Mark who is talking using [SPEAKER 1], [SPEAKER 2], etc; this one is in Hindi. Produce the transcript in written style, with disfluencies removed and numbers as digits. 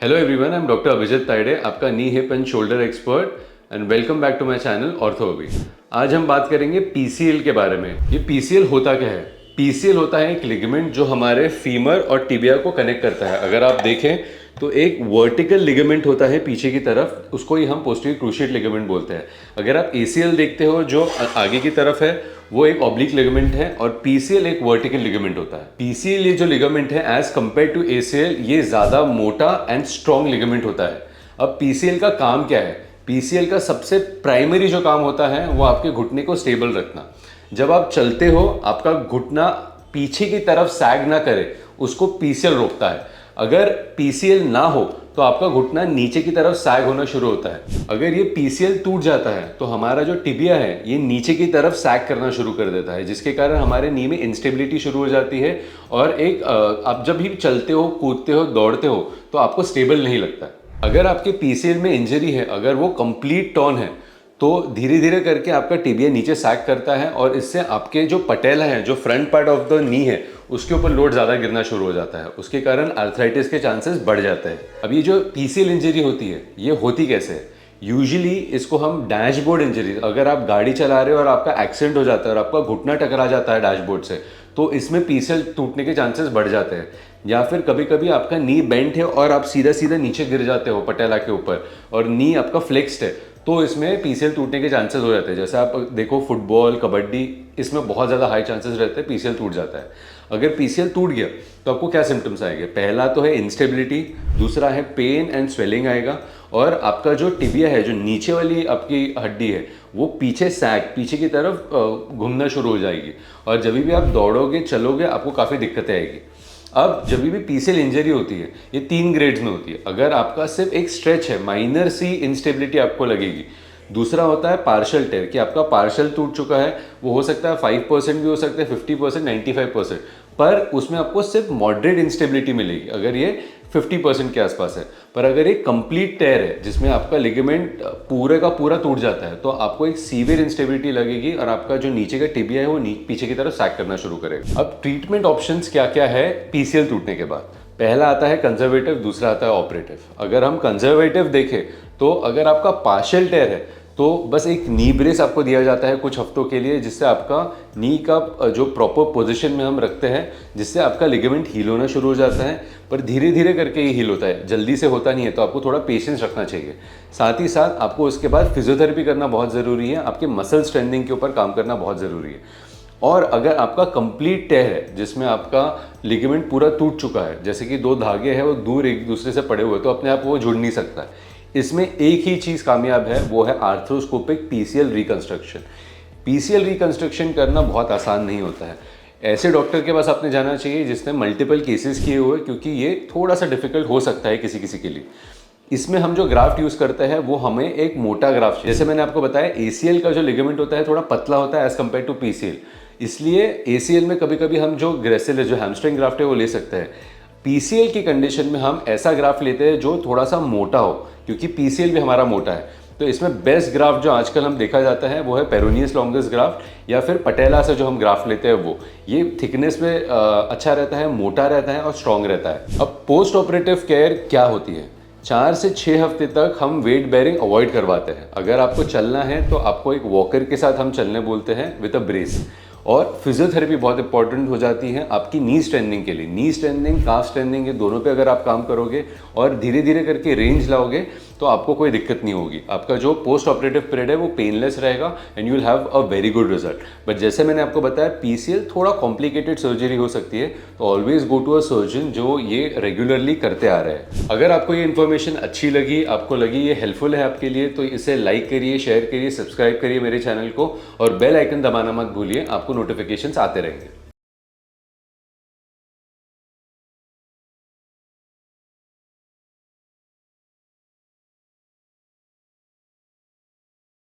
[SPEAKER 1] Hello everyone, I am doctor Abhijit Tayde, आपका knee hip and shoulder expert and welcome back to my channel OrthoB. आज हम बात करेंगे पीसीएल के बारे में। ये पीसीएल होता क्या है? पीसीएल होता है एक लिगामेंट जो हमारे फीमर और टिबिया को कनेक्ट करता है। अगर आप देखें तो एक वर्टिकल लिगामेंट होता है पीछे की तरफ, उसको ही हम पोस्टीरियर क्रूशिएट लिगामेंट बोलते हैं। अगर आप एसीएल देखते हो जो आगे की तरफ है वो एक ऑब्लिक लिगामेंट है और पीसीएल एक वर्टिकल लिगामेंट होता है। पीसीएल ये जो लिगामेंट है एज कंपेयर टू एसीएल ये ज्यादा मोटा एंड स्ट्रॉन्ग लिगामेंट होता है। अब पीसीएल का काम क्या है? पीसीएल का सबसे प्राइमरी जो काम होता है वो आपके घुटने को स्टेबल रखना। जब आप चलते हो आपका घुटना पीछे की तरफ सैग ना करे, उसको पीसीएल रोकता है। अगर पीसीएल ना हो तो आपका घुटना नीचे की तरफ सैग होना शुरू होता है। अगर ये पीसीएल टूट जाता है तो हमारा जो टिबिया है ये नीचे की तरफ सैग करना शुरू कर देता है, जिसके कारण हमारे नी में इंस्टेबिलिटी शुरू हो जाती है और एक आप जब भी चलते हो, कूदते हो, दौड़ते हो तो आपको स्टेबल नहीं लगता है। अगर आपके पीसीएल में इंजरी है, अगर वो कंप्लीट टॉर्न है तो धीरे धीरे करके आपका टिबिया नीचे सैग करता है और इससे आपके जो पटेला है, जो front part of the knee है, उसके ऊपर लोड ज़्यादा गिरना शुरू हो जाता है। उसके कारण आर्थराइटिस के चांसेस बढ़ जाते हैं। अब ये जो पीसीएल इंजरी होती है ये होती कैसे है? यूजुअली इसको हम डैशबोर्ड इंजरी, अगर आप गाड़ी चला रहे हो और आपका एक्सीडेंट हो जाता है और आपका घुटना टकरा जाता है डैशबोर्ड से, तो इसमें पीसीएल टूटने के चांसेस बढ़ जाते हैं। या फिर कभी कभी आपका नी बेंट है और आप सीधा सीधा नीचे गिर जाते हो पटेला के ऊपर और नी आपका फ्लेक्स्ड है, तो इसमें पीसीएल टूटने के चांसेस हो जाते हैं। जैसे आप देखो फुटबॉल, कबड्डी, इसमें बहुत ज़्यादा हाई चांसेस रहते हैं पीसीएल टूट जाता है। अगर पीसीएल टूट गया तो आपको क्या सिम्टम्स आएंगे? पहला तो है इंस्टेबिलिटी, दूसरा है पेन एंड स्वेलिंग आएगा और आपका जो टिबिया है, जो नीचे वाली आपकी हड्डी है, वो पीछे सैग, पीछे की तरफ घूमना शुरू हो जाएगी और जब भी आप दौड़ोगे, चलोगे, आपको काफ़ी दिक्कतें आएगी। अब जब भी पीसीएल इंजरी होती है ये 3 ग्रेड्स में होती है। अगर आपका सिर्फ एक स्ट्रेच है, माइनर सी इंस्टेबिलिटी आपको लगेगी। दूसरा होता है पार्शियल टेयर, कि आपका पार्शियल टूट चुका है, वो हो सकता है 5% भी हो सकता है, 50%, 95%, पर उसमें आपको सिर्फ मॉडरेट इंस्टेबिलिटी मिलेगी अगर ये 50% के आसपास है। पर अगर एक कंप्लीट टेयर है जिसमें आपका लिगामेंट पूरे का पूरा टूट जाता है तो आपको एक सीवियर इंस्टेबिलिटी लगेगी और आपका जो नीचे का टिबिया है वो पीछे की तरफ सैग करना शुरू करेगा। अब ट्रीटमेंट ऑप्शंस क्या क्या है पीसीएल टूटने के बाद? पहला आता है कंजर्वेटिव, दूसरा आता है ऑपरेटिव। अगर हम कंजर्वेटिव देखें तो अगर आपका पार्शियल टेयर है तो बस एक नी ब्रेस आपको दिया जाता है कुछ हफ्तों के लिए, जिससे आपका नी का जो प्रॉपर पोजीशन में हम रखते हैं, जिससे आपका लिगामेंट हील होना शुरू हो जाता है। पर धीरे धीरे करके ही हील होता है, जल्दी से होता नहीं है, तो आपको थोड़ा पेशेंस रखना चाहिए। साथ ही साथ आपको उसके बाद फिजियोथेरेपी करना बहुत ज़रूरी है, आपके मसल स्ट्रेंथनिंग के ऊपर काम करना बहुत ज़रूरी है। और अगर आपका कंप्लीट टेयर है जिसमें आपका लिगामेंट पूरा टूट चुका है, जैसे कि 2 धागे हैं वो दूर एक दूसरे से पड़े हुए, तो अपने आप वो जुड़ नहीं सकता है, इसमें एक ही चीज़ कामयाब है, वो है arthroscopic PCL reconstruction. PCL reconstruction करना बहुत आसान नहीं होता है। ऐसे डॉक्टर के पास आपने जाना चाहिए जिसने मल्टीपल केसेस किए हुए, क्योंकि ये थोड़ा सा डिफिकल्ट हो सकता है किसी किसी के लिए। इसमें हम जो ग्राफ्ट यूज़ करते हैं वो हमें एक मोटा ग्राफ्ट, जैसे मैंने आपको बताया एसीएल का जो लिगामेंट होता है थोड़ा पतला होता है एज कम्पेयर टू पीसीएल, इसलिए एसीएल में कभी कभी हम जो ग्रेसिल है, जो हैमस्ट्रिंग ग्राफ्ट है, वो ले सकते हैं। पीसीएल की कंडीशन में हम ऐसा ग्राफ लेते हैं जो थोड़ा सा मोटा हो, क्योंकि पीसीएल भी हमारा मोटा है। तो इसमें बेस्ट ग्राफ जो आजकल हम देखा जाता है वो है पेरोनियस लॉन्गस ग्राफ्ट, या फिर पटेला से जो हम ग्राफ लेते हैं वो, ये थिकनेस में अच्छा रहता है, मोटा रहता है और स्ट्रॉन्ग रहता है। अब पोस्ट ऑपरेटिव केयर क्या होती है? 4 से 6 हफ्ते तक हम वेट बेयरिंग अवॉइड करवाते हैं। अगर आपको चलना है तो आपको एक वॉकर के साथ हम चलने बोलते हैं विद अ ब्रेस। और फिजियोथेरेपी बहुत इंपॉर्टेंट हो जाती है आपकी नी स्ट्रेंथनिंग के लिए। नी स्ट्रेंथनिंग, काफ स्ट्रेंथनिंग, ये दोनों पे अगर आप काम करोगे और धीरे धीरे करके रेंज लाओगे तो आपको कोई दिक्कत नहीं होगी। आपका जो पोस्ट ऑपरेटिव पीरियड है वो पेनलेस रहेगा and you will have a very good result. But जैसे मैंने आपको बताया पीसीएल थोड़ा कॉम्प्लिकेटेड सर्जरी हो सकती है, तो always go to a surgeon जो ये रेगुलरली करते आ रहे हैं। अगर आपको ये इन्फॉर्मेशन अच्छी लगी, आपको लगी ये हेल्पफुल है आपके लिए, तो इसे लाइक करिए, शेयर करिए, सब्सक्राइब करिए मेरे चैनल को और बेल आइकन दबाना मत भूलिए, आपको नोटिफिकेशंस आते रहेंगे।